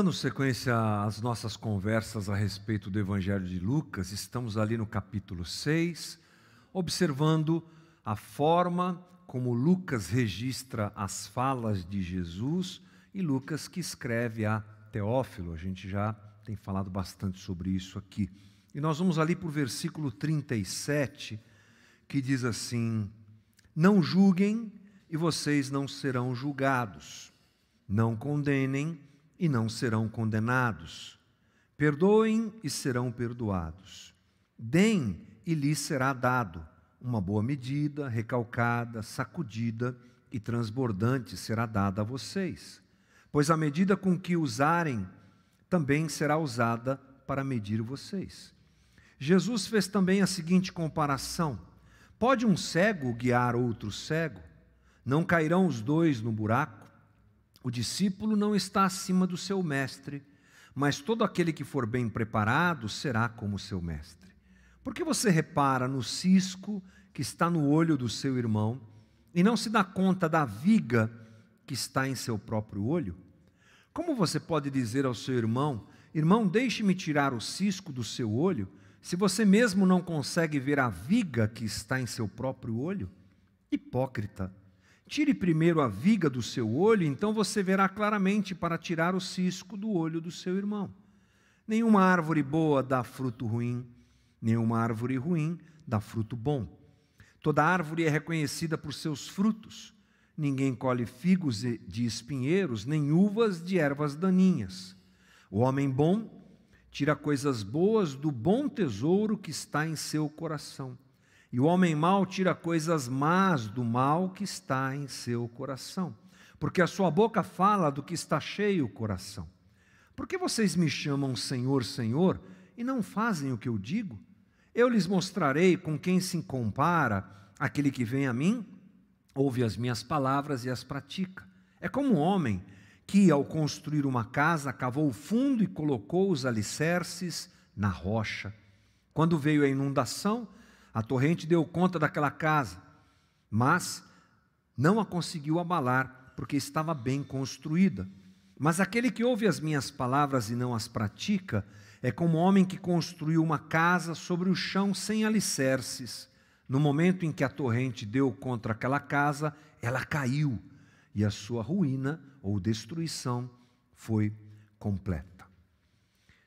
Dando sequência às nossas conversas a respeito do Evangelho de Lucas, estamos ali no capítulo 6, observando a forma como Lucas registra as falas de Jesus e Lucas que escreve a Teófilo. A gente já tem falado bastante sobre isso aqui. E nós vamos ali para o versículo 37, que diz assim: não julguem e vocês não serão julgados, não condenem e não serão condenados, perdoem e serão perdoados, deem e lhes será dado, uma boa medida, recalcada, sacudida e transbordante será dada a vocês, pois a medida com que usarem também será usada para medir vocês. Jesus fez também a seguinte comparação: pode um cego guiar outro cego? Não cairão os dois no buraco? O discípulo não está acima do seu mestre, mas todo aquele que for bem preparado será como seu mestre. Por que você repara no cisco que está no olho do seu irmão e não se dá conta da viga que está em seu próprio olho? Como você pode dizer ao seu irmão: irmão, deixe-me tirar o cisco do seu olho, se você mesmo não consegue ver a viga que está em seu próprio olho? Hipócrita! Tire primeiro a viga do seu olho, então você verá claramente para tirar o cisco do olho do seu irmão. Nenhuma árvore boa dá fruto ruim, nenhuma árvore ruim dá fruto bom. Toda árvore é reconhecida por seus frutos. Ninguém colhe figos de espinheiros, nem uvas de ervas daninhas. O homem bom tira coisas boas do bom tesouro que está em seu coração. E o homem mau tira coisas más do mal que está em seu coração, porque a sua boca fala do que está cheio o coração. Por que vocês me chamam Senhor, Senhor, e não fazem o que eu digo? Eu lhes mostrarei com quem se compara aquele que vem a mim, ouve as minhas palavras e as pratica. É como um homem que, ao construir uma casa, cavou fundo e colocou os alicerces na rocha. Quando veio a inundação, a torrente deu conta daquela casa, mas não a conseguiu abalar, porque estava bem construída. Mas aquele que ouve as minhas palavras e não as pratica, é como um homem que construiu uma casa sobre o chão sem alicerces. No momento em que a torrente deu contra aquela casa, ela caiu, e a sua ruína ou destruição foi completa.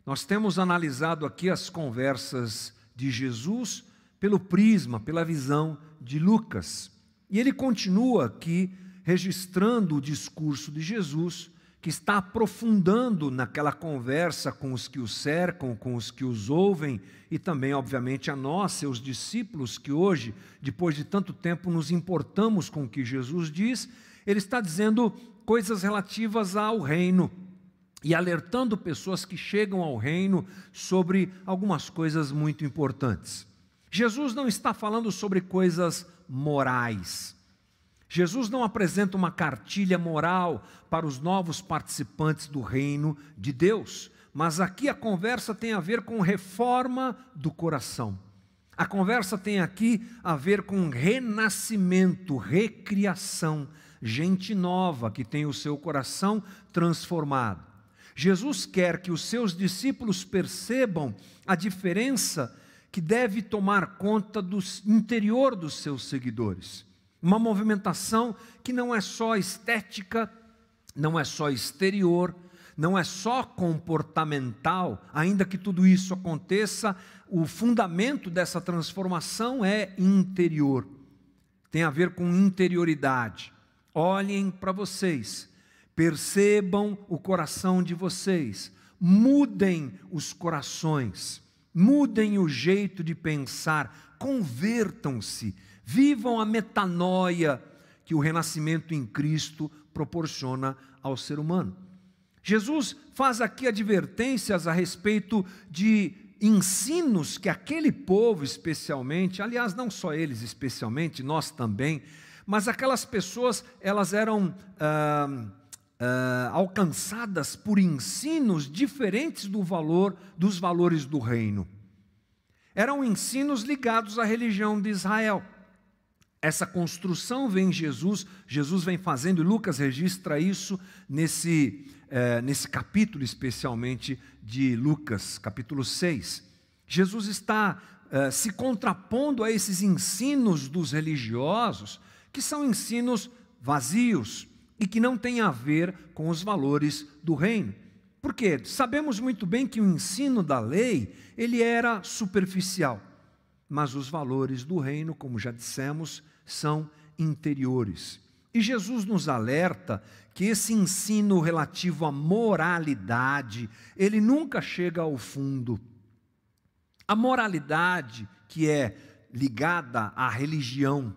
Nós temos analisado aqui as conversas de Jesus pelo prisma, pela visão de Lucas. E ele continua aqui registrando o discurso de Jesus, que está aprofundando naquela conversa com os que o cercam, com os que os ouvem, e também, obviamente, a nós, seus discípulos, que hoje, depois de tanto tempo, nos importamos com o que Jesus diz. Ele está dizendo coisas relativas ao reino e alertando pessoas que chegam ao reino sobre algumas coisas muito importantes. Jesus não está falando sobre coisas morais. Jesus não apresenta uma cartilha moral para os novos participantes do reino de Deus, mas aqui a conversa tem a ver com reforma do coração. A conversa tem aqui a ver com renascimento, recriação, gente nova que tem o seu coração transformado. Jesus quer que os seus discípulos percebam a diferença que deve tomar conta do interior dos seus seguidores. Uma movimentação que não é só estética, não é só exterior, não é só comportamental, ainda que tudo isso aconteça, o fundamento dessa transformação é interior. Tem a ver com interioridade. Olhem para vocês, percebam o coração de vocês, mudem os corações. Mudem o jeito de pensar, convertam-se, vivam a metanoia que o renascimento em Cristo proporciona ao ser humano. Jesus faz aqui advertências a respeito de ensinos que aquele povo especialmente, aliás, não só eles especialmente, nós também, mas aquelas pessoas, elas eram alcançadas por ensinos diferentes dos valores do reino. Eram ensinos ligados à religião de Israel. Essa construção vem em Jesus, Jesus vem fazendo, e Lucas registra isso nesse capítulo especialmente de Lucas, capítulo 6. Jesus está se contrapondo a esses ensinos dos religiosos, que são ensinos vazios e que não têm a ver com os valores do reino. Por quê? Sabemos muito bem que o ensino da lei, ele era superficial, mas os valores do reino, como já dissemos, são interiores. E Jesus nos alerta que esse ensino relativo à moralidade, ele nunca chega ao fundo. A moralidade que é ligada à religião,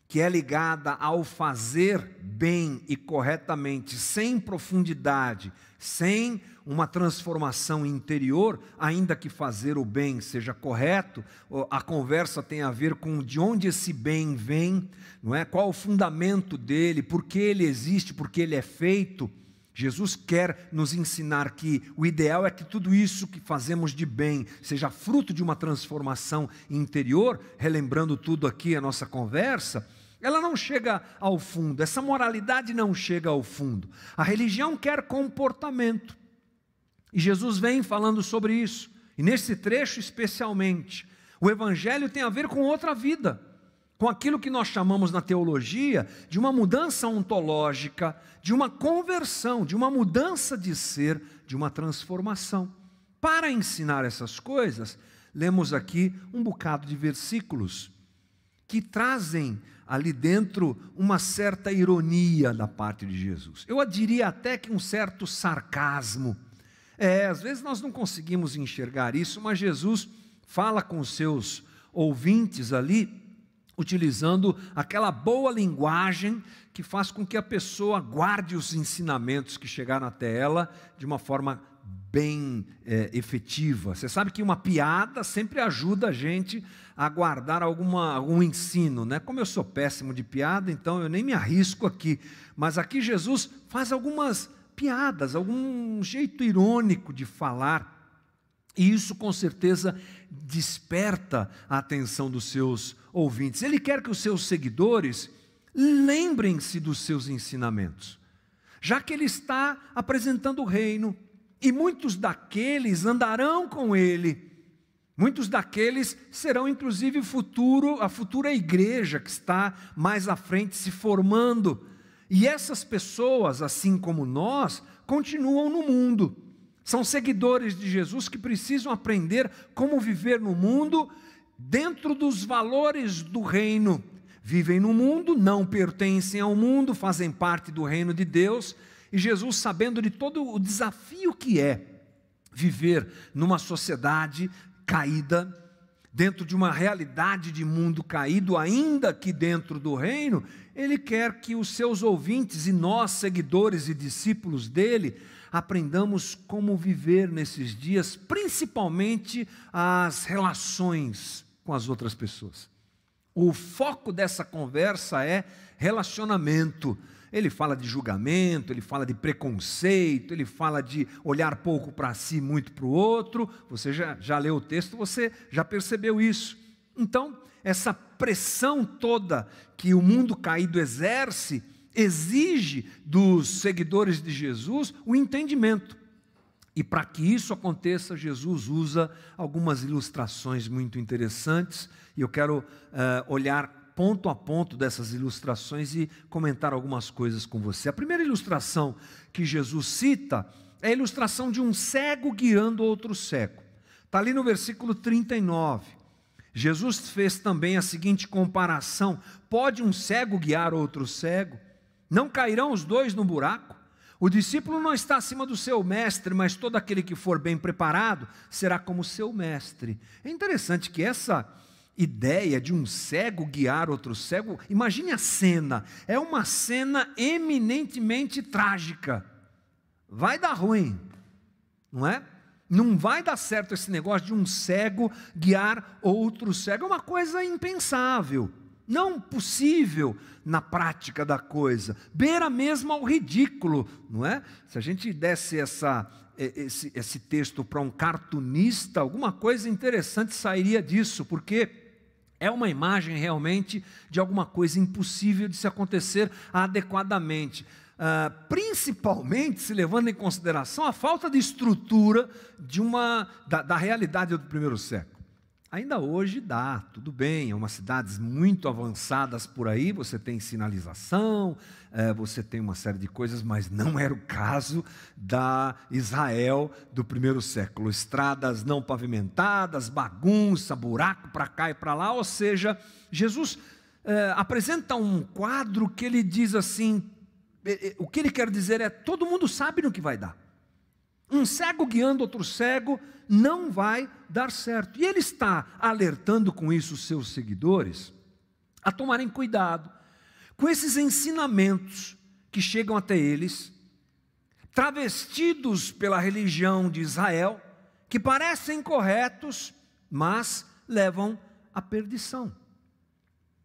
que é ligada ao fazer bem e corretamente, sem profundidade, sem uma transformação interior, ainda que fazer o bem seja correto, a conversa tem a ver com de onde esse bem vem, não é? Qual o fundamento dele, por que ele existe, por que ele é feito. Jesus quer nos ensinar que o ideal é que tudo isso que fazemos de bem seja fruto de uma transformação interior, relembrando tudo aqui a nossa conversa. Ela não chega ao fundo, essa moralidade não chega ao fundo. A religião quer comportamento. E Jesus vem falando sobre isso. E nesse trecho especialmente, o Evangelho tem a ver com outra vida, com aquilo que nós chamamos na teologia de uma mudança ontológica, de uma conversão, de uma mudança de ser, de uma transformação. Para ensinar essas coisas, lemos aqui um bocado de versículos que trazem ali dentro uma certa ironia da parte de Jesus. Eu diria até que um certo sarcasmo. Às vezes nós não conseguimos enxergar isso, mas Jesus fala com os seus ouvintes ali, utilizando aquela boa linguagem que faz com que a pessoa guarde os ensinamentos que chegaram até ela de uma forma bem efetiva. Você sabe que uma piada sempre ajuda a gente a guardar algum ensino, né? Como eu sou péssimo de piada, então eu nem me arrisco aqui, mas aqui Jesus faz algumas piadas, algum jeito irônico de falar, e isso com certeza desperta a atenção dos seus ouvintes. Ele quer que os seus seguidores lembrem-se dos seus ensinamentos, já que ele está apresentando o reino, e muitos daqueles andarão com ele, muitos daqueles serão inclusive a futura igreja que está mais à frente se formando, e essas pessoas, assim como nós, continuam no mundo, são seguidores de Jesus que precisam aprender como viver no mundo dentro dos valores do reino. Vivem no mundo, não pertencem ao mundo, fazem parte do reino de Deus, e Jesus, sabendo de todo o desafio que é viver numa sociedade caída, dentro de uma realidade de mundo caído, ainda que dentro do reino, ele quer que os seus ouvintes e nós, seguidores e discípulos dele, aprendamos como viver nesses dias, principalmente as relações com as outras pessoas. O foco dessa conversa é relacionamento. Ele fala de julgamento, ele fala de preconceito, ele fala de olhar pouco para si, muito para o outro. Você já leu o texto, você já percebeu isso. Então, essa pressão toda que o mundo caído exerce, exige dos seguidores de Jesus o entendimento. E para que isso aconteça, Jesus usa algumas ilustrações muito interessantes, e eu quero olhar ponto a ponto dessas ilustrações e comentar algumas coisas com você. A primeira ilustração que Jesus cita é a ilustração de um cego guiando outro cego. Está ali no versículo 39. Jesus fez também a seguinte comparação: pode um cego guiar outro cego? Não cairão os dois no buraco? O discípulo não está acima do seu mestre, mas todo aquele que for bem preparado será como seu mestre. É interessante que essa ideia de um cego guiar outro cego, imagine a cena, é uma cena eminentemente trágica. Vai dar ruim, não é? Não vai dar certo esse negócio de um cego guiar outro cego, é uma coisa impensável, não possível na prática da coisa, beira mesmo ao ridículo, não é? Se a gente desse esse texto para um cartunista, alguma coisa interessante sairia disso, porque É uma imagem realmente de alguma coisa impossível de se acontecer adequadamente. Principalmente se levando em consideração a falta de estrutura da realidade do primeiro século. Ainda hoje dá, tudo bem, é umas cidades muito avançadas por aí, você tem sinalização, você tem uma série de coisas, mas não era o caso da Israel do primeiro século. Estradas não pavimentadas, bagunça, buraco para cá e para lá, ou seja, Jesus apresenta um quadro que ele diz assim, o que ele quer dizer é, todo mundo sabe no que vai dar. Um cego guiando outro cego não vai dar certo. E ele está alertando com isso os seus seguidores a tomarem cuidado com esses ensinamentos que chegam até eles, travestidos pela religião de Israel, que parecem corretos, mas levam à perdição.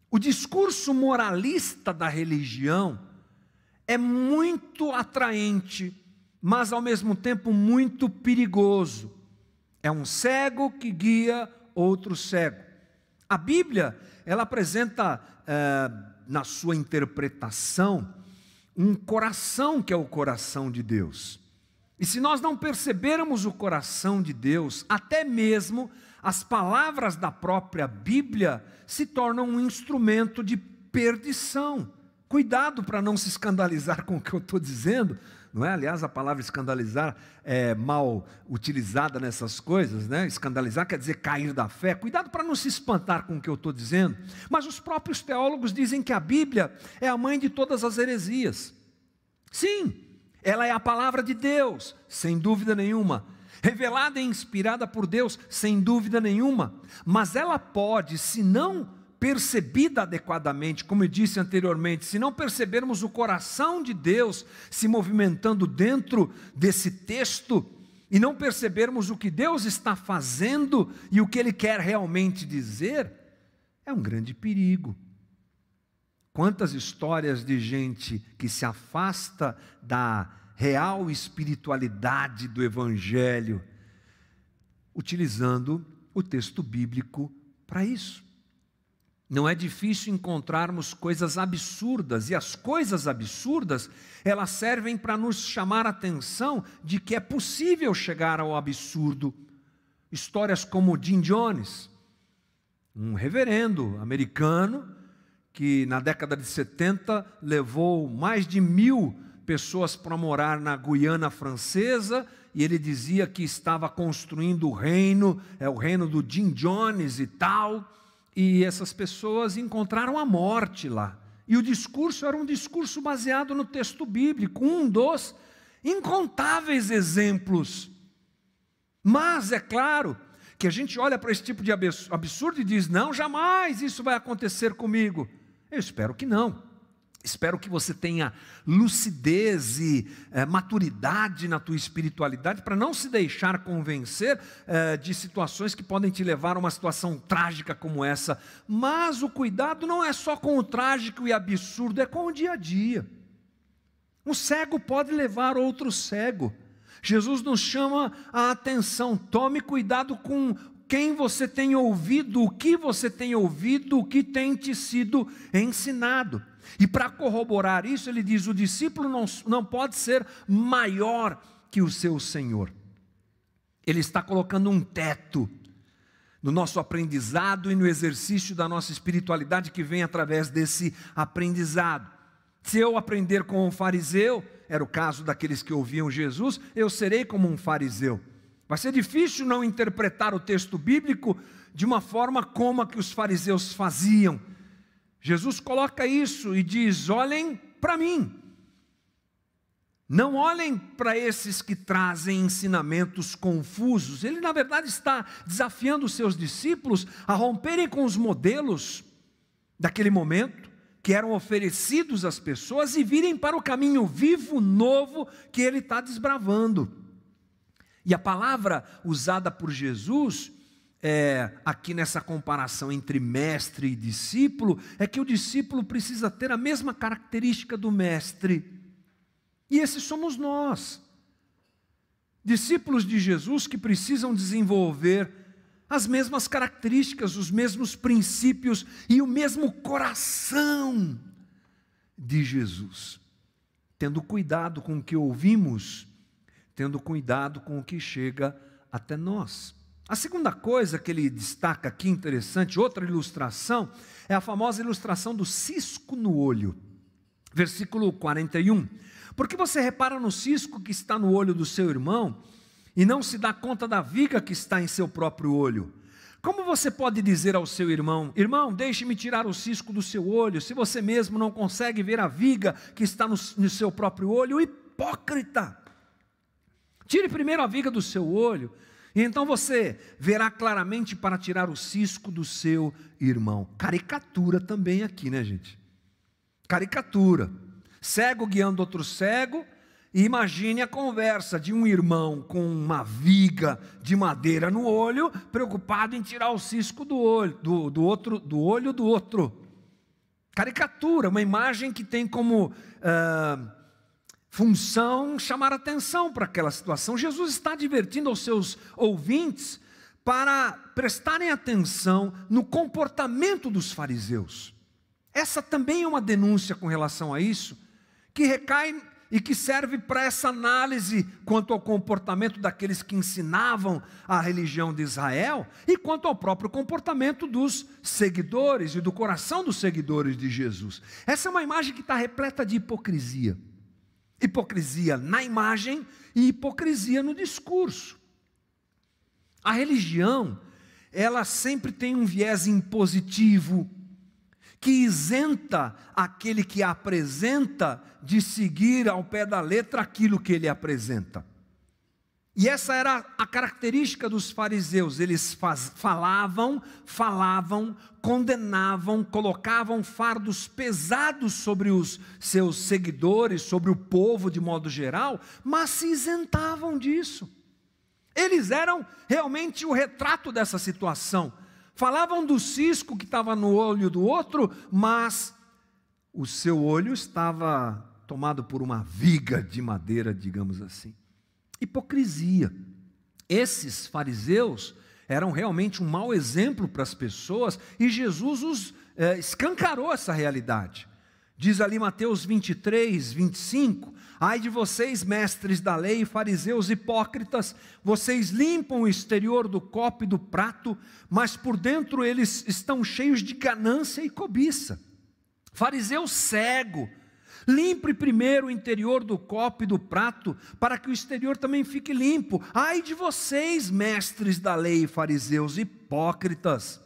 O discurso moralista da religião é muito atraente, mas ao mesmo tempo muito perigoso. É um cego que guia outro cego. A Bíblia, ela apresenta na sua interpretação um coração que é o coração de Deus. E se nós não percebermos o coração de Deus, até mesmo as palavras da própria Bíblia se tornam um instrumento de perdição. Cuidado para não se escandalizar com o que eu estou dizendo, não é? Aliás, a palavra escandalizar é mal utilizada nessas coisas, né? Escandalizar quer dizer cair da fé. Cuidado para não se espantar com o que eu estou dizendo. Mas os próprios teólogos dizem que a Bíblia é a mãe de todas as heresias. Sim, ela é a palavra de Deus, sem dúvida nenhuma. Revelada e inspirada por Deus, sem dúvida nenhuma. Mas ela pode, se não percebida adequadamente, como eu disse anteriormente, se não percebermos o coração de Deus se movimentando dentro desse texto, e não percebermos o que Deus está fazendo e o que Ele quer realmente dizer, é um grande perigo. Quantas histórias de gente que se afasta da real espiritualidade do Evangelho, utilizando o texto bíblico para isso. Não é difícil encontrarmos coisas absurdas, e as coisas absurdas, elas servem para nos chamar a atenção de que é possível chegar ao absurdo. Histórias como Jim Jones, um reverendo americano, que na década de 70 levou mais de 1.000 pessoas para morar na Guiana Francesa, e ele dizia que estava construindo o reino do Jim Jones e tal. E essas pessoas encontraram a morte lá. E o discurso era um discurso baseado no texto bíblico, um dos incontáveis exemplos. Mas é claro que a gente olha para esse tipo de absurdo e diz, não, jamais isso vai acontecer comigo. Eu espero que não. Espero que você tenha lucidez e maturidade na tua espiritualidade para não se deixar convencer de situações que podem te levar a uma situação trágica como essa. Mas o cuidado não é só com o trágico e absurdo, é com o dia a dia. Um cego pode levar outro cego. Jesus nos chama a atenção, tome cuidado com quem você tem ouvido, o que você tem ouvido, o que tem te sido ensinado. E para corroborar isso, ele diz, o discípulo não pode ser maior que o seu Senhor. Ele está colocando um teto no nosso aprendizado e no exercício da nossa espiritualidade que vem através desse aprendizado. Se eu aprender com um fariseu, era o caso daqueles que ouviam Jesus, eu serei como um fariseu. Vai ser difícil não interpretar o texto bíblico de uma forma como a que os fariseus faziam. Jesus coloca isso e diz, olhem para mim. Não olhem para esses que trazem ensinamentos confusos. Ele, na verdade, está desafiando os seus discípulos a romperem com os modelos daquele momento, que eram oferecidos às pessoas, e virem para o caminho vivo, novo, que ele está desbravando. E a palavra usada por Jesus, aqui nessa comparação entre mestre e discípulo, é que o discípulo precisa ter a mesma característica do mestre. E esses somos nós, discípulos de Jesus que precisam desenvolver as mesmas características, os mesmos princípios e o mesmo coração de Jesus. Tendo cuidado com o que ouvimos, tendo cuidado com o que chega até nós. A segunda coisa que ele destaca aqui, interessante, outra ilustração, é a famosa ilustração do cisco no olho. Versículo 41. Porque você repara no cisco que está no olho do seu irmão e não se dá conta da viga que está em seu próprio olho? Como você pode dizer ao seu irmão: irmão, deixe-me tirar o cisco do seu olho, se você mesmo não consegue ver a viga que está no seu próprio olho? Hipócrita! Tire primeiro a viga do seu olho, e então você verá claramente para tirar o cisco do seu irmão. Caricatura também aqui, né, gente? Caricatura. Cego guiando outro cego, e imagine a conversa de um irmão com uma viga de madeira no olho, preocupado em tirar o cisco do olho do outro. Caricatura, uma imagem que tem como função chamar atenção para aquela situação. Jesus está advertindo aos seus ouvintes para prestarem atenção no comportamento dos fariseus. Essa também é uma denúncia com relação a isso, que recai e que serve para essa análise quanto ao comportamento daqueles que ensinavam a religião de Israel e quanto ao próprio comportamento dos seguidores e do coração dos seguidores de Jesus. Essa é uma imagem que está repleta de hipocrisia. Hipocrisia na imagem e hipocrisia no discurso. A religião, ela sempre tem um viés impositivo, que isenta aquele que a apresenta de seguir ao pé da letra aquilo que ele apresenta. E essa era a característica dos fariseus. Eles falavam, condenavam, colocavam fardos pesados sobre os seus seguidores, sobre o povo de modo geral, mas se isentavam disso. Eles eram realmente o retrato dessa situação. Falavam do cisco que estava no olho do outro, mas o seu olho estava tomado por uma viga de madeira, digamos assim. Hipocrisia. Esses fariseus eram realmente um mau exemplo para as pessoas e Jesus escancarou essa realidade. Diz ali Mateus 23, 25, ai de vocês, mestres da lei, fariseus hipócritas, vocês limpam o exterior do copo e do prato, mas por dentro eles estão cheios de ganância e cobiça. Fariseu cego, limpe primeiro o interior do copo e do prato, para que o exterior também fique limpo. Ai de vocês, mestres da lei, fariseus hipócritas,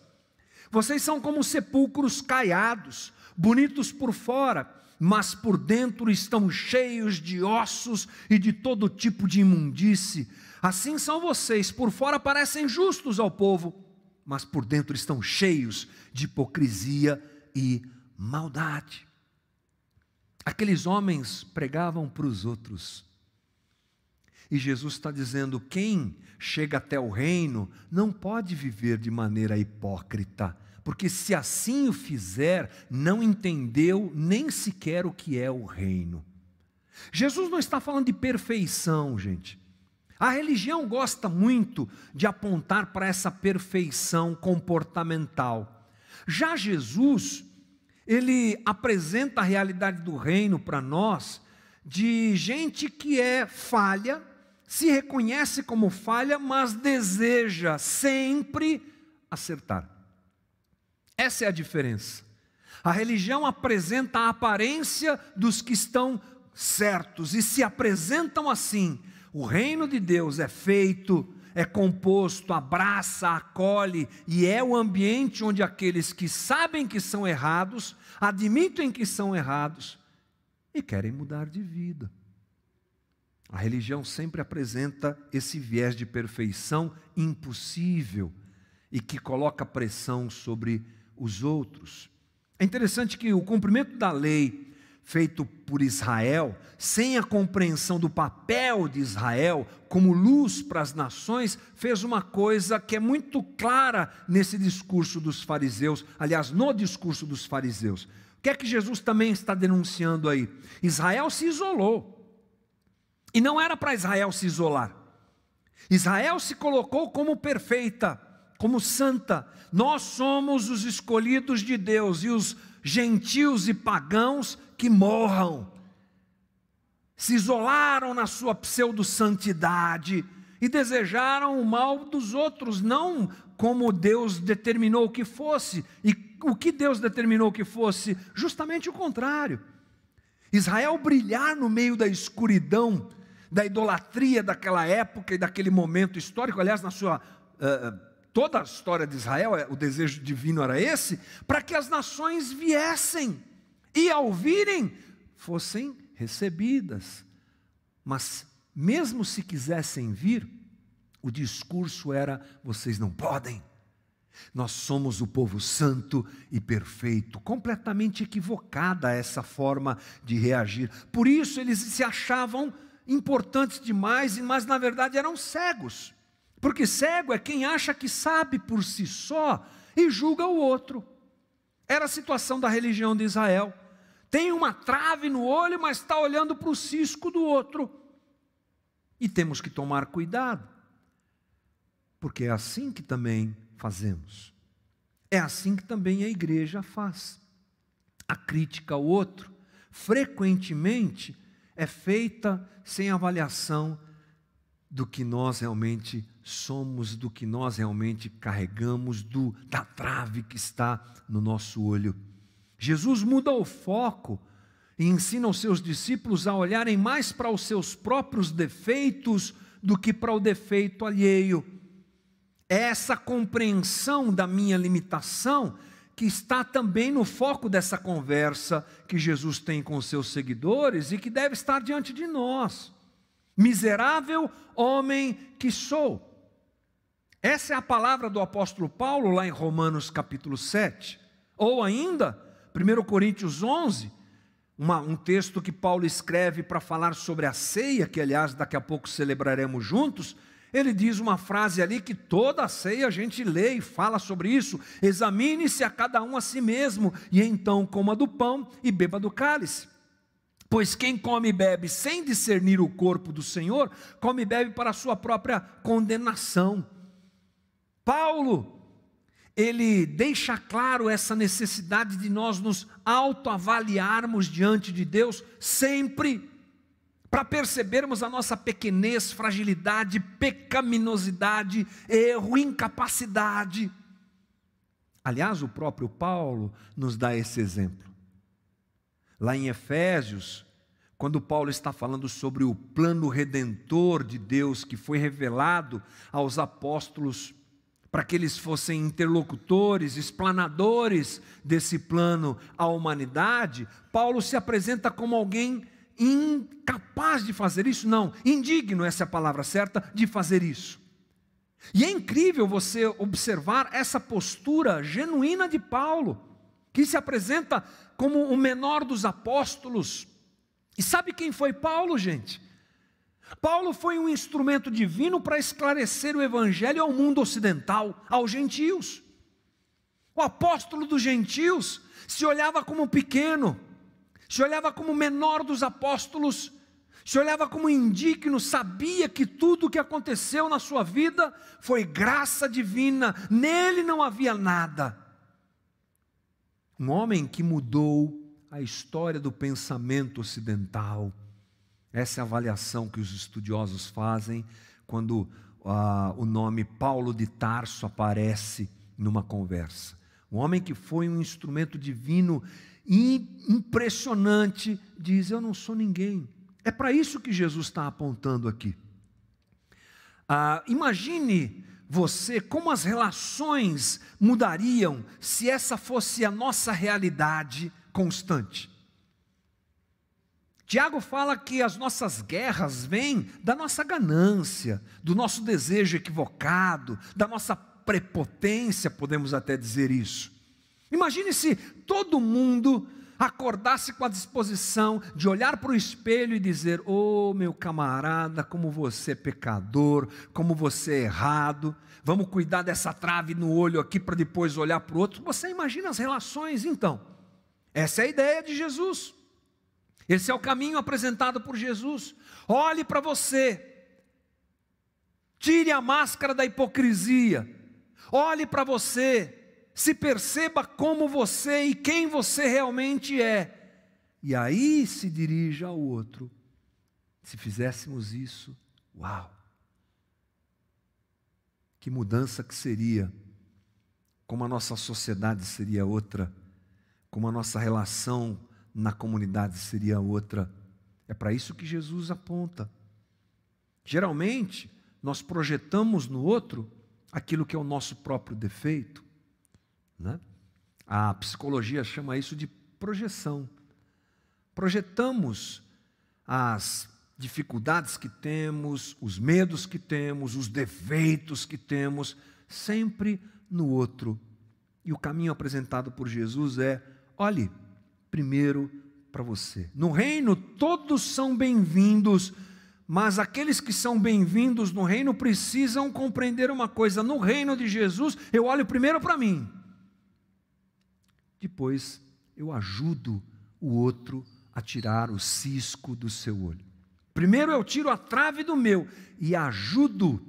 vocês são como sepulcros caiados, bonitos por fora, mas por dentro estão cheios de ossos e de todo tipo de imundície. Assim são vocês, por fora parecem justos ao povo, mas por dentro estão cheios de hipocrisia e maldade. Aqueles homens pregavam para os outros, e Jesus está dizendo: quem chega até o reino não pode viver de maneira hipócrita, porque se assim o fizer, não entendeu nem sequer o que é o reino. Jesus não está falando de perfeição, gente. A religião gosta muito de apontar para essa perfeição comportamental. Já Jesus, ele apresenta a realidade do reino para nós, de gente que é falha, se reconhece como falha, mas deseja sempre acertar. Essa é a diferença. A religião apresenta a aparência dos que estão certos e se apresentam assim. O reino de Deus é feito, é composto, abraça, acolhe e é o ambiente onde aqueles que sabem que são errados, admitem que são errados e querem mudar de vida. A religião sempre apresenta esse viés de perfeição impossível e que coloca pressão sobre os outros. É interessante que o cumprimento da lei feito por Israel, sem a compreensão do papel de Israel como luz para as nações, fez uma coisa que é muito clara nesse discurso dos fariseus, aliás, no discurso dos fariseus. O que é que Jesus também está denunciando aí? Israel se isolou, e não era para Israel se isolar. Israel se colocou como perfeita, como santa. Nós somos os escolhidos de Deus, e os gentios e pagãos que morram. Se isolaram na sua pseudo-santidade e desejaram o mal dos outros, não como Deus determinou que fosse. E o que Deus determinou que fosse? Justamente o contrário. Israel brilhar no meio da escuridão, da idolatria daquela época e daquele momento histórico. Aliás, toda a história de Israel, o desejo divino era esse, para que as nações viessem e, ao virem, fossem recebidas. Mas mesmo se quisessem vir, o discurso era: vocês não podem. Nós somos o povo santo e perfeito. Completamente equivocada essa forma de reagir. Por isso eles se achavam importantes demais, mas na verdade eram cegos. Porque cego é quem acha que sabe por si só e julga o outro. Era a situação da religião de Israel. Tem uma trave no olho, mas está olhando para o cisco do outro. E temos que tomar cuidado, porque é assim que também fazemos. É assim que também a igreja faz. A crítica ao outro, frequentemente, é feita sem avaliação do que nós realmente somos, do que nós realmente carregamos, da trave que está no nosso olho. Jesus muda o foco e ensina os seus discípulos a olharem mais para os seus próprios defeitos do que para o defeito alheio. É essa compreensão da minha limitação que está também no foco dessa conversa que Jesus tem com os seus seguidores e que deve estar diante de nós. Miserável homem que sou. Essa é a palavra do apóstolo Paulo lá em Romanos capítulo 7. Ou ainda, 1 Coríntios 11, um texto que Paulo escreve para falar sobre a ceia, que aliás daqui a pouco celebraremos juntos. Ele diz uma frase ali que toda a ceia a gente lê e fala sobre isso: examine-se a cada um a si mesmo, e então coma do pão e beba do cálice. Pois quem come e bebe sem discernir o corpo do Senhor, come e bebe para a sua própria condenação. Paulo, ele deixa claro essa necessidade de nós nos autoavaliarmos diante de Deus sempre, para percebermos a nossa pequenez, fragilidade, pecaminosidade, erro, incapacidade. Aliás, o próprio Paulo nos dá esse exemplo. Lá em Efésios, quando Paulo está falando sobre o plano redentor de Deus que foi revelado aos apóstolos, para que eles fossem interlocutores, explanadores desse plano à humanidade, Paulo se apresenta como alguém incapaz de fazer isso, não, indigno, essa é a palavra certa, de fazer isso. E é incrível você observar essa postura genuína de Paulo, que se apresenta como o menor dos apóstolos. E sabe quem foi Paulo, gente? Paulo foi um instrumento divino para esclarecer o evangelho ao mundo ocidental, aos gentios. O apóstolo dos gentios se olhava como pequeno, se olhava como menor dos apóstolos, se olhava como indigno, sabia que tudo o que aconteceu na sua vida foi graça divina, nele não havia nada. Um homem que mudou a história do pensamento ocidental. Essa é a avaliação que os estudiosos fazem quando o nome Paulo de Tarso aparece numa conversa. Um homem que foi um instrumento divino impressionante, diz: eu não sou ninguém. É para isso que Jesus está apontando aqui. Imagine você como as relações mudariam se essa fosse a nossa realidade constante. Tiago fala que as nossas guerras vêm da nossa ganância, do nosso desejo equivocado, da nossa prepotência, podemos até dizer isso. Imagine se todo mundo acordasse com a disposição de olhar para o espelho e dizer: ô meu camarada, como você é pecador, como você é errado, vamos cuidar dessa trave no olho aqui para depois olhar para o outro. Você imagina as relações então? Essa é a ideia de Jesus. Esse é o caminho apresentado por Jesus. Olhe para você, tire a máscara da hipocrisia, Olhe para você, se perceba como você e quem você realmente é. E aí se dirija ao outro. Se fizéssemos isso, uau! Que mudança que seria, como a nossa sociedade seria outra, como a nossa relação na comunidade seria outra. É para isso que Jesus aponta. Geralmente, nós projetamos no outro aquilo que é o nosso próprio defeito, né? A psicologia chama isso de projeção. Projetamos as dificuldades que temos, os medos que temos, os defeitos que temos, sempre no outro. E o caminho apresentado por Jesus é: olhe primeiro para você. No reino todos são bem-vindos, mas aqueles que são bem-vindos no reino precisam compreender uma coisa: no reino de Jesus eu olho primeiro para mim, depois eu ajudo o outro a tirar o cisco do seu olho. Primeiro eu tiro a trave do meu e ajudo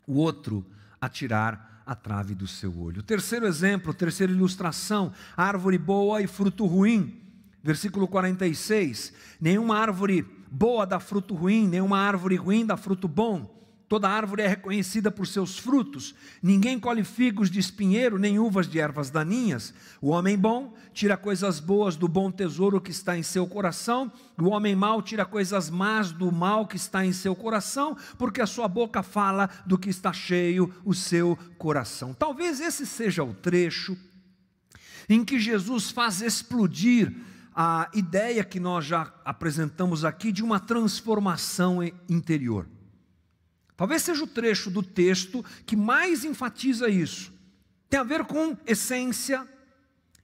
o outro a tirar a trave do seu olho. Terceiro exemplo, terceira ilustração: árvore boa e fruto ruim. Versículo 46, nenhuma árvore boa dá fruto ruim, nenhuma árvore ruim dá fruto bom. Toda árvore é reconhecida por seus frutos. Ninguém colhe figos de espinheiro, nem uvas de ervas daninhas. O homem bom tira coisas boas do bom tesouro que está em seu coração. O homem mau tira coisas más do mal que está em seu coração, porque a sua boca fala do que está cheio o seu coração. Talvez esse seja o trecho em que Jesus faz explodir a ideia que nós já apresentamos aqui de uma transformação interior. Talvez seja o trecho do texto que mais enfatiza isso. Tem a ver com essência,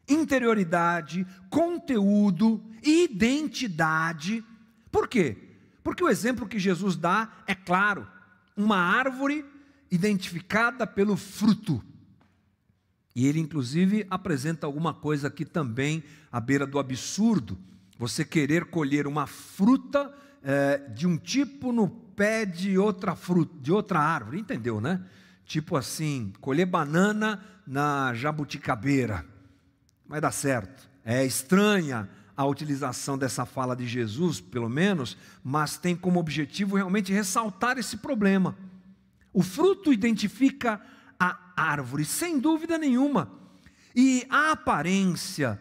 interioridade, conteúdo, identidade. Por quê? Porque o exemplo que Jesus dá é claro: uma árvore identificada pelo fruto. E ele inclusive apresenta alguma coisa aqui também à beira do absurdo: você querer colher uma fruta de um tipo no pé de outra fruta, de outra árvore, entendeu, né? Tipo assim, colher banana na jabuticabeira, vai dar certo. É estranha a utilização dessa fala de Jesus, pelo menos, mas tem como objetivo realmente ressaltar esse problema. O fruto identifica a árvore, sem dúvida nenhuma, e a aparência,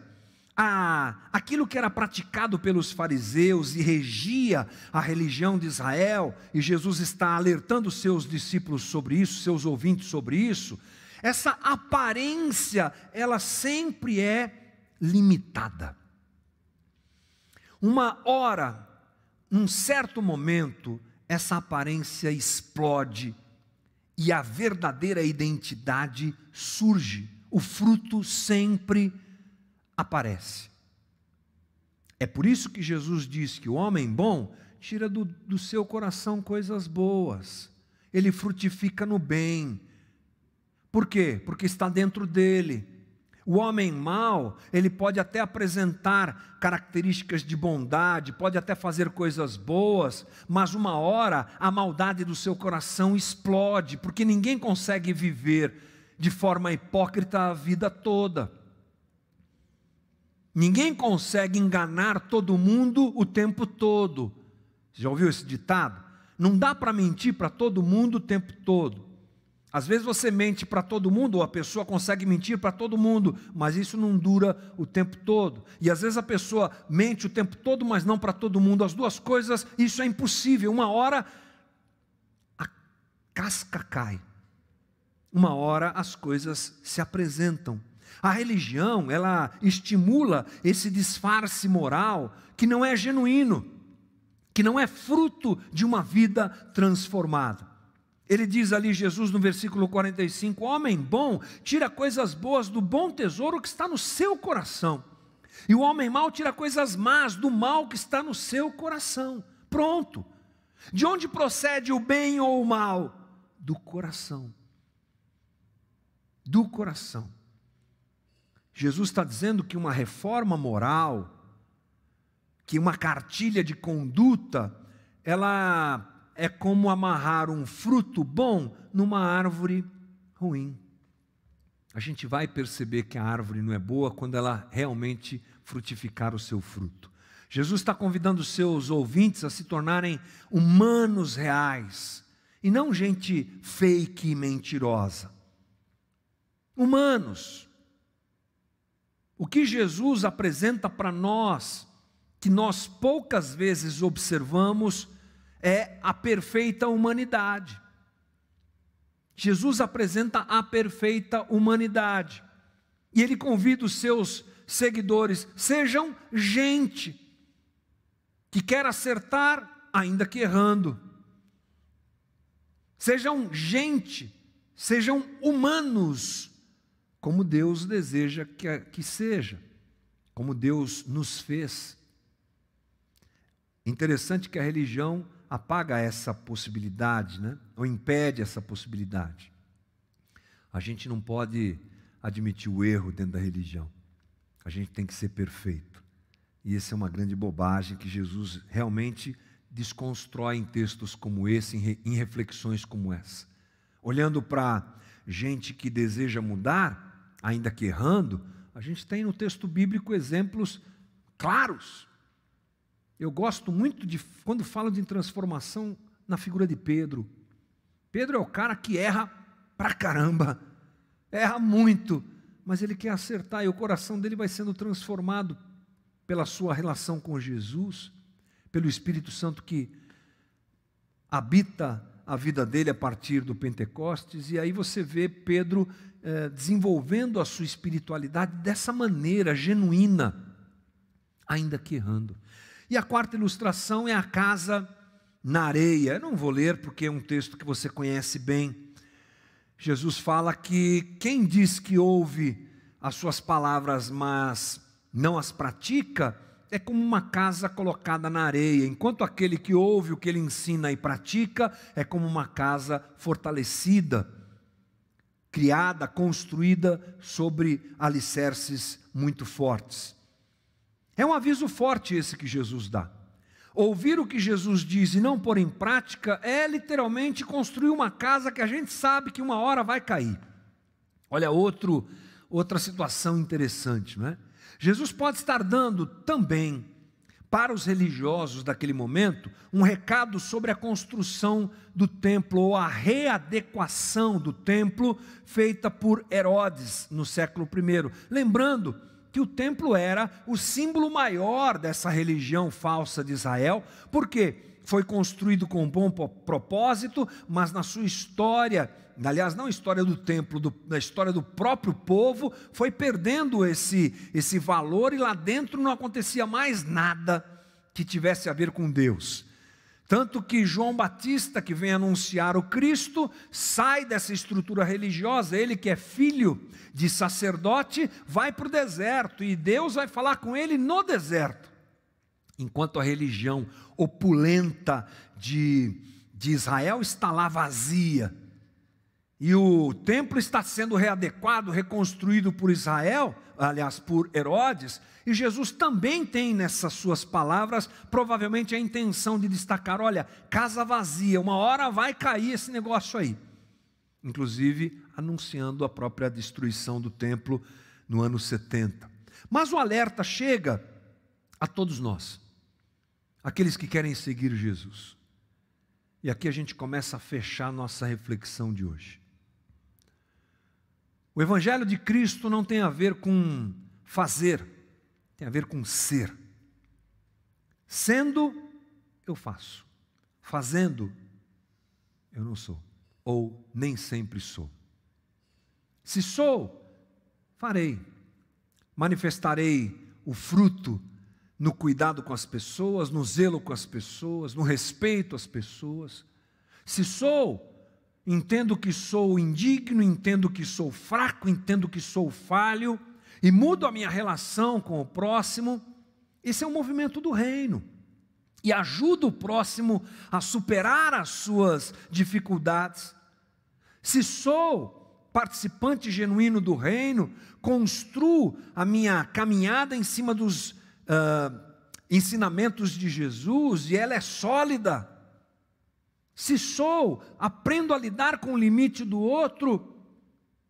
aquilo que era praticado pelos fariseus e regia a religião de Israel, e Jesus está alertando seus discípulos sobre isso, seus ouvintes sobre isso. Essa aparência, ela sempre é limitada. Uma hora, num certo momento, essa aparência explode e a verdadeira identidade surge. O fruto sempre aparece. É por isso que Jesus diz que o homem bom tira do seu coração coisas boas, ele frutifica no bem. Por quê? Porque está dentro dele. O homem mau, ele pode até apresentar características de bondade, pode até fazer coisas boas, mas uma hora a maldade do seu coração explode, porque ninguém consegue viver de forma hipócrita a vida toda. Ninguém consegue enganar todo mundo o tempo todo. Você já ouviu esse ditado? Não dá para mentir para todo mundo o tempo todo. Às vezes você mente para todo mundo, ou a pessoa consegue mentir para todo mundo, mas isso não dura o tempo todo. E às vezes a pessoa mente o tempo todo, mas não para todo mundo. As duas coisas, isso é impossível. Uma hora a casca cai. Uma hora as coisas se apresentam. A religião, ela estimula esse disfarce moral que não é genuíno, que não é fruto de uma vida transformada. Ele diz ali, Jesus, no versículo 45, o homem bom tira coisas boas do bom tesouro que está no seu coração, e o homem mau tira coisas más do mal que está no seu coração. Pronto. De onde procede o bem ou o mal? Do coração. Do coração. Jesus está dizendo que uma reforma moral, que uma cartilha de conduta, ela é como amarrar um fruto bom numa árvore ruim. a gente vai perceber que a árvore não é boa quando ela realmente frutificar o seu fruto. Jesus está convidando os seus ouvintes a se tornarem humanos reais, e não gente fake e mentirosa. Humanos. O que Jesus apresenta para nós, que nós poucas vezes observamos, é a perfeita humanidade. Jesus apresenta a perfeita humanidade. E Ele convida os seus seguidores, sejam gente que quer acertar, ainda que errando. Sejam gente, sejam humanos, como Deus deseja que seja, como Deus nos fez. Interessante que a religião apaga essa possibilidade, né? Ou impede essa possibilidade. A gente não pode admitir o erro dentro da religião. A gente tem que ser perfeito. E essa é uma grande bobagem que Jesus realmente desconstrói em textos como esse, em reflexões como essa. Olhando para gente que deseja mudar, ainda que errando, a gente tem no texto bíblico exemplos claros. Eu gosto muito de, quando falo de transformação, na figura de Pedro. Pedro é o cara que erra pra caramba, erra muito, mas ele quer acertar e o coração dele vai sendo transformado pela sua relação com Jesus, pelo Espírito Santo que habita a vida dele a partir do Pentecostes, e aí você vê Pedro desenvolvendo a sua espiritualidade dessa maneira genuína, ainda que errando. E a quarta ilustração é a casa na areia. Eu não vou ler porque é um texto que você conhece bem. Jesus fala que quem diz que ouve as suas palavras, mas não as pratica, é como uma casa colocada na areia, enquanto aquele que ouve o que ele ensina e pratica, é como uma casa fortalecida, criada, construída sobre alicerces muito fortes. É um aviso forte esse que Jesus dá. Ouvir o que Jesus diz e não pôr em prática é literalmente construir uma casa que a gente sabe que uma hora vai cair. Olha, outra situação interessante, não é? Jesus pode estar dando também para os religiosos daquele momento um recado sobre a construção do templo ou a readequação do templo feita por Herodes no século I. Lembrando que o templo era o símbolo maior dessa religião falsa de Israel, porque foi construído com um bom propósito, mas na sua história, aliás, não a história do templo, na história do próprio povo, foi perdendo esse valor, e lá dentro não acontecia mais nada que tivesse a ver com Deus. Tanto que João Batista, que vem anunciar o Cristo, sai dessa estrutura religiosa, ele que é filho de sacerdote, vai para o deserto, e Deus vai falar com ele no deserto. Enquanto a religião opulenta de Israel está lá vazia, e o templo está sendo readequado, reconstruído por Israel, aliás, por Herodes, e Jesus também tem nessas suas palavras, provavelmente a intenção de destacar, olha, casa vazia, uma hora vai cair esse negócio aí. Inclusive, anunciando a própria destruição do templo no ano 70. Mas o alerta chega a todos nós, aqueles que querem seguir Jesus. E aqui a gente começa a fechar nossa reflexão de hoje. O Evangelho de Cristo não tem a ver com fazer, tem a ver com ser. Sendo, eu faço. Fazendo, eu não sou. Ou nem sempre sou. Se sou, farei. Manifestarei o fruto no cuidado com as pessoas, no zelo com as pessoas, no respeito às pessoas. Se sou, entendo que sou indigno, entendo que sou fraco, entendo que sou falho, e mudo a minha relação com o próximo. Esse é um movimento do reino, e ajuda o próximo a superar as suas dificuldades. Se sou participante genuíno do reino, construo a minha caminhada em cima dos ensinamentos de Jesus, e ela é sólida. Se sou, aprendo a lidar com o limite do outro,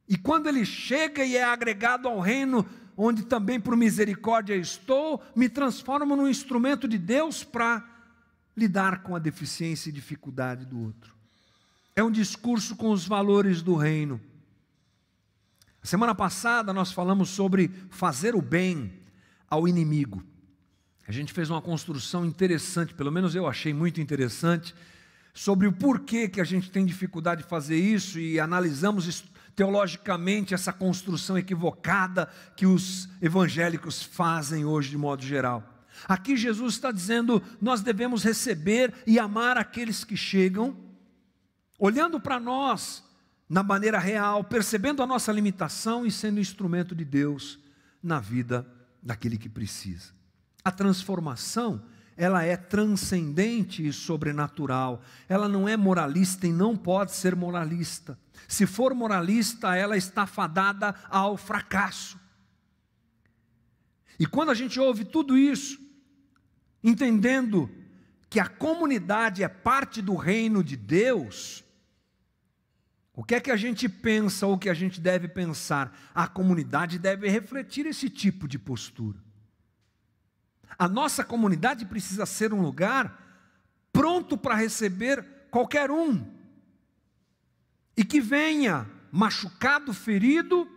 E quando ele chega e é agregado ao reino, onde também por misericórdia estou, me transformo num instrumento de Deus para lidar com a deficiência e dificuldade do outro. É um discurso com os valores do reino. Semana passada nós falamos sobre fazer o bem ao inimigo. A gente fez uma construção interessante, pelo menos eu achei muito interessante, sobre o porquê que a gente tem dificuldade de fazer isso, e analisamos teologicamente essa construção equivocada que os evangélicos fazem hoje de modo geral. Aqui Jesus está dizendo, nós devemos receber e amar aqueles que chegam, olhando para nós na maneira real, percebendo a nossa limitação e sendo instrumento de Deus na vida daquele que precisa. A transformação, ela é transcendente e sobrenatural. Ela não é moralista e não pode ser moralista. Se for moralista, ela está fadada ao fracasso. E quando a gente ouve tudo isso, entendendo que a comunidade é parte do reino de Deus, o que é que a gente pensa ou o que a gente deve pensar? A comunidade deve refletir esse tipo de postura. A nossa comunidade precisa ser um lugar pronto para receber qualquer um, e que venha machucado, ferido,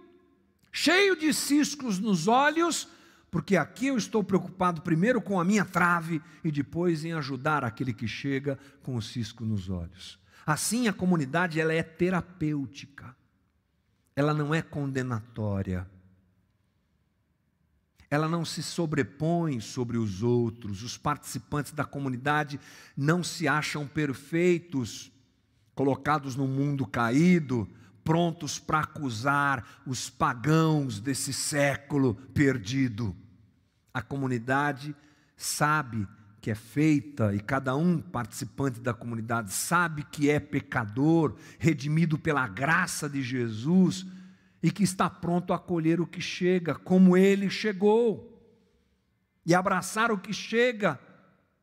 cheio de ciscos nos olhos, porque aqui eu estou preocupado primeiro com a minha trave e depois em ajudar aquele que chega com o cisco nos olhos. Assim, a comunidade, ela é terapêutica, ela não é condenatória, ela não se sobrepõe sobre os outros. Os participantes da comunidade não se acham perfeitos, colocados no mundo caído, prontos para acusar os pagãos desse século perdido. A comunidade sabe que é feita, e cada um participante da comunidade sabe que é pecador, redimido pela graça de Jesus, e que está pronto a acolher o que chega, como ele chegou, e abraçar o que chega,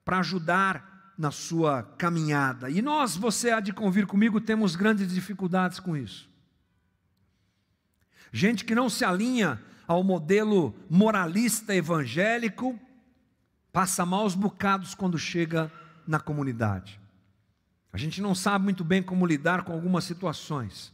para ajudar na sua caminhada. E nós, você há de convir comigo, temos grandes dificuldades com isso. Gente que não se alinha ao modelo moralista evangélico, passa maus bocados quando chega na comunidade. A gente não sabe muito bem como lidar com algumas situações.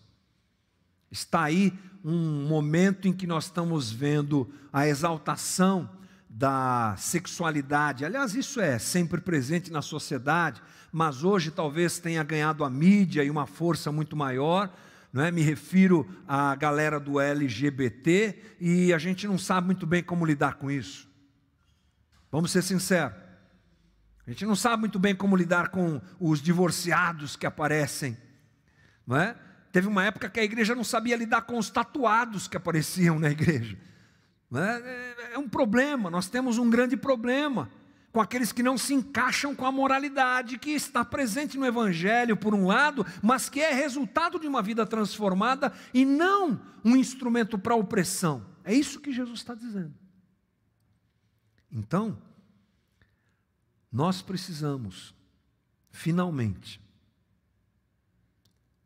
Está aí um momento em que nós estamos vendo a exaltação da sexualidade. Aliás, isso é sempre presente na sociedade, mas hoje talvez tenha ganhado a mídia e uma força muito maior, não é? Me refiro à galera do LGBT, e a gente não sabe muito bem como lidar com isso. Vamos ser sinceros, a gente não sabe muito bem como lidar com os divorciados que aparecem, não é? Teve uma época que a igreja não sabia lidar com os tatuados que apareciam na igreja, não é? É um problema, nós temos um grande problema com aqueles que não se encaixam com a moralidade que está presente no Evangelho por um lado, mas que é resultado de uma vida transformada e não um instrumento para opressão. É isso que Jesus está dizendo. Então, nós precisamos, finalmente,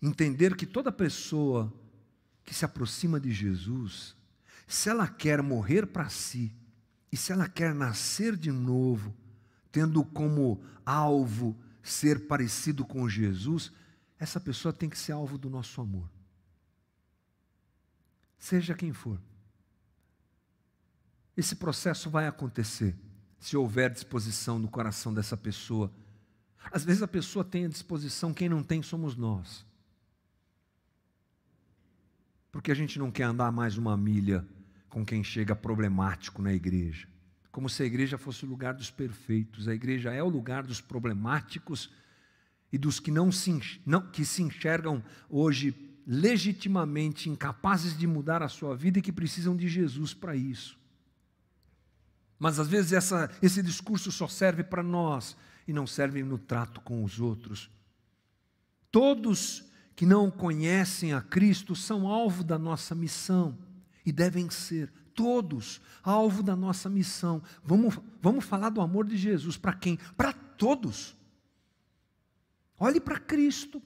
entender que toda pessoa que se aproxima de Jesus, se ela quer morrer para si, e se ela quer nascer de novo, tendo como alvo ser parecido com Jesus, essa pessoa tem que ser alvo do nosso amor. Seja quem for. Esse processo vai acontecer, se houver disposição no coração dessa pessoa. Às vezes a pessoa tem a disposição, quem não tem somos nós. Porque a gente não quer andar mais uma milha com quem chega problemático na igreja. Como se a igreja fosse o lugar dos perfeitos. A igreja é o lugar dos problemáticos e dos que que se enxergam hoje legitimamente incapazes de mudar a sua vida e que precisam de Jesus para isso. Mas às vezes esse discurso só serve para nós e não serve no trato com os outros. Todos que não conhecem a Cristo são alvo da nossa missão e devem ser todos alvo da nossa missão. Vamos falar do amor de Jesus para quem? Para todos. Olhe para Cristo.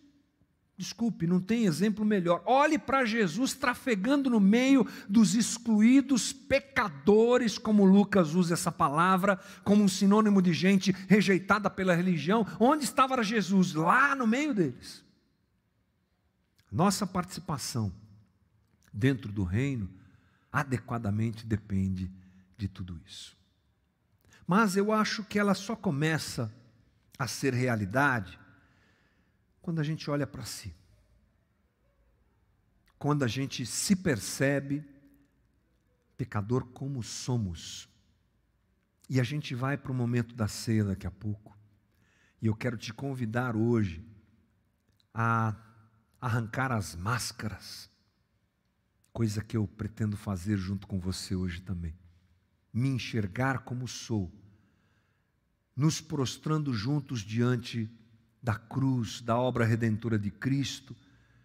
Desculpe, não tem exemplo melhor. Olhe para Jesus trafegando no meio dos excluídos pecadores, como Lucas usa essa palavra, como um sinônimo de gente rejeitada pela religião. Onde estava Jesus? Lá no meio deles. Nossa participação dentro do reino adequadamente depende de tudo isso. Mas eu acho que ela só começa a ser realidade quando a gente olha para si. Quando a gente se percebe pecador como somos. E a gente vai para o momento da ceia daqui a pouco. E eu quero te convidar hoje a arrancar as máscaras. Coisa que eu pretendo fazer junto com você hoje também. Me enxergar como sou. Nos prostrando juntos diante da cruz, da obra redentora de Cristo,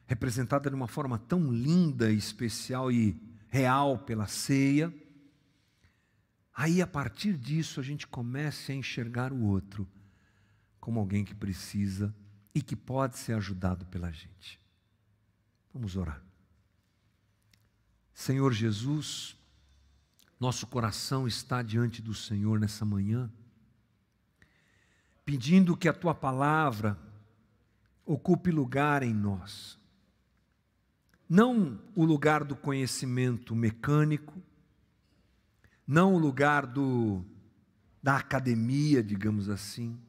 representada de uma forma tão linda, especial e real pela ceia. Aí, a partir disso, a gente começa a enxergar o outro como alguém que precisa e que pode ser ajudado pela gente. Vamos orar. Senhor Jesus, nosso coração está diante do Senhor nessa manhã, pedindo que a Tua palavra ocupe lugar em nós. Não o lugar do conhecimento mecânico, não o lugar da academia, digamos assim,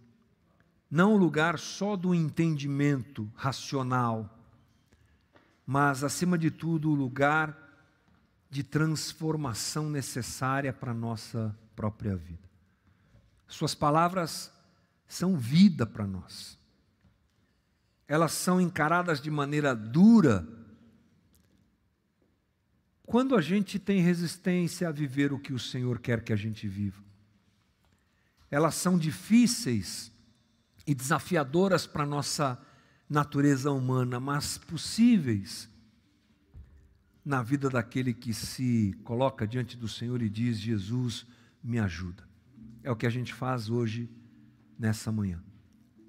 não o lugar só do entendimento racional, mas, acima de tudo, o lugar de transformação necessária para a nossa própria vida. Suas palavras são vida para nós. Elas são encaradas de maneira dura quando a gente tem resistência a viver o que o Senhor quer que a gente viva. Elas são difíceis e desafiadoras para a nossa natureza humana, mas possíveis na vida daquele que se coloca diante do Senhor e diz: Jesus, me ajuda. É o que a gente faz hoje, nessa manhã.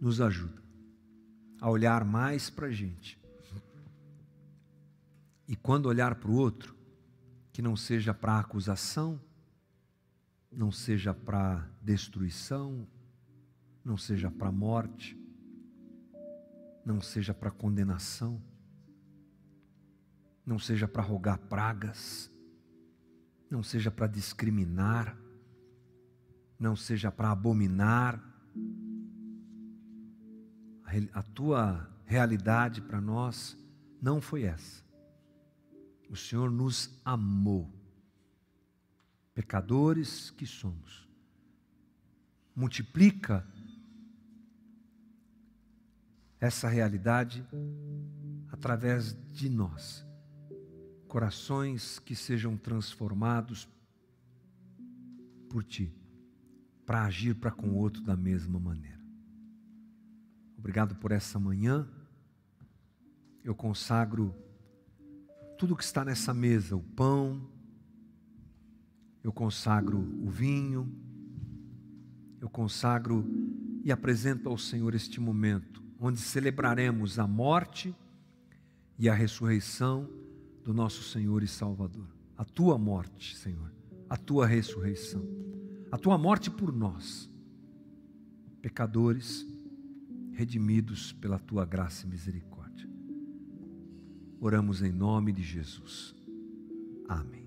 Nos ajuda a olhar mais para a gente. E quando olhar para o outro, que não seja para acusação, não seja para destruição, não seja para morte, não seja para condenação, não seja para rogar pragas, não seja para discriminar, não seja para abominar. A tua realidade para nós não foi essa. O Senhor nos amou, pecadores que somos. Multiplica essa realidade através de nós. Corações que sejam transformados por Ti, para agir para com o outro da mesma maneira. Obrigado por essa manhã. Eu consagro tudo que está nessa mesa, o pão, eu consagro o vinho, eu consagro e apresento ao Senhor este momento, onde celebraremos a morte e a ressurreição do nosso Senhor e Salvador. A Tua morte, Senhor, a Tua ressurreição, a Tua morte por nós, pecadores, redimidos pela Tua graça e misericórdia. Oramos em nome de Jesus. Amém.